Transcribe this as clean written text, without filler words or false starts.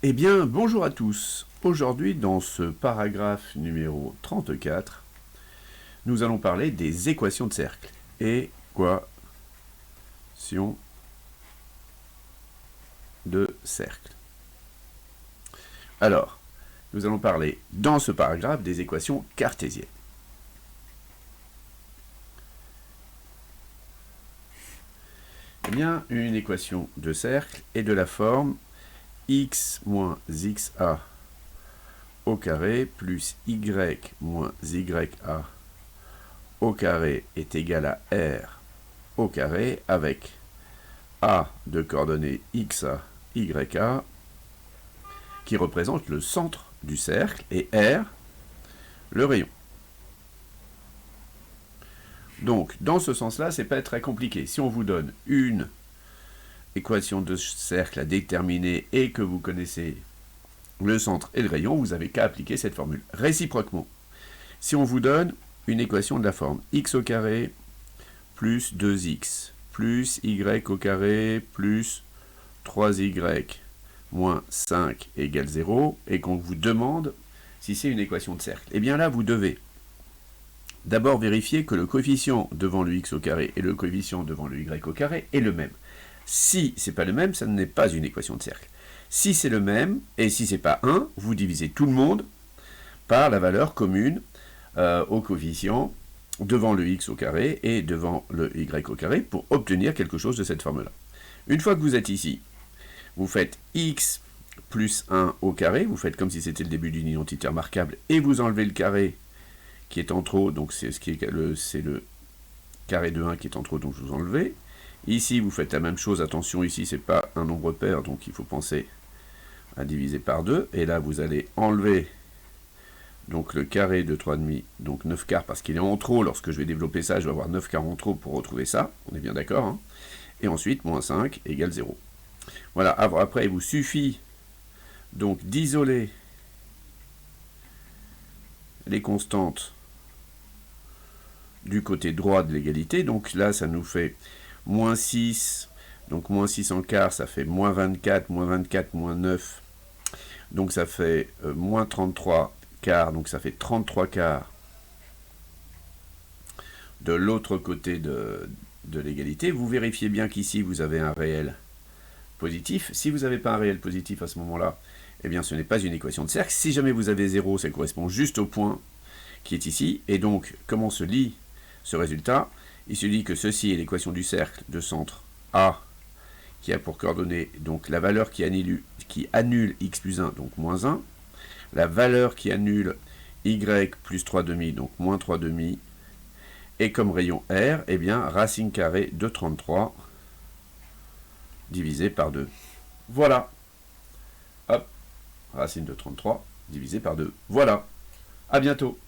Eh bien, bonjour à tous. Aujourd'hui, dans ce paragraphe numéro 34, nous allons parler des équations de cercle. Équations de cercle. Alors, nous allons parler dans ce paragraphe des équations cartésiennes. Eh bien, une équation de cercle est de la forme x moins xa au carré plus y moins ya au carré est égal à r au carré avec a de coordonnées xa, ya qui représente le centre du cercle et r le rayon. Donc, dans ce sens-là, c'est pas très compliqué. Si on vous donne une équation de cercle à déterminer et que vous connaissez le centre et le rayon, vous n'avez qu'à appliquer cette formule. Réciproquement, si on vous donne une équation de la forme x au carré plus 2x plus y au carré plus 3y moins 5 égale 0, et qu'on vous demande si c'est une équation de cercle, eh bien là, vous devez d'abord vérifier que le coefficient devant le x au carré et le coefficient devant le y au carré est le même. Si c'est pas le même, ça n'est pas une équation de cercle. Si c'est le même, et si c'est pas 1, vous divisez tout le monde par la valeur commune au coefficient devant le x au carré et devant le y au carré pour obtenir quelque chose de cette forme-là. Une fois que vous êtes ici, vous faites x plus 1 au carré, vous faites comme si c'était le début d'une identité remarquable, et vous enlevez le carré qui est en trop, donc c'est le carré de 1 qui est en trop, donc vous enlevez. Ici, vous faites la même chose, attention, ici, c'est pas un nombre pair, donc il faut penser à diviser par 2, et là, vous allez enlever donc le carré de 3,5, donc 9 quarts, parce qu'il est en trop, lorsque je vais développer ça, je vais avoir 9 quarts en trop pour retrouver ça, on est bien d'accord, hein. Et ensuite, moins 5 égale 0. Voilà, après, il vous suffit donc d'isoler les constantes du côté droit de l'égalité. Donc là, ça nous fait moins 6, donc moins 6 en quart, ça fait moins 24, moins 9, donc ça fait moins 33 quarts, donc ça fait 33 quarts de l'autre côté de l'égalité. Vous vérifiez bien qu'ici, vous avez un réel positif. Si vous n'avez pas un réel positif à ce moment-là, eh bien, ce n'est pas une équation de cercle. Si jamais vous avez 0, ça correspond juste au point qui est ici. Et donc, comment se lit ce résultat? Il se dit que ceci est l'équation du cercle de centre A, qui a pour coordonnée donc la valeur qui annule x plus 1, donc moins 1, la valeur qui annule y plus 3,5, donc moins 3,5, et comme rayon R, eh bien, racine carrée de 33 divisé par 2. Voilà. Hop, racine de 33 divisé par 2. Voilà. À bientôt.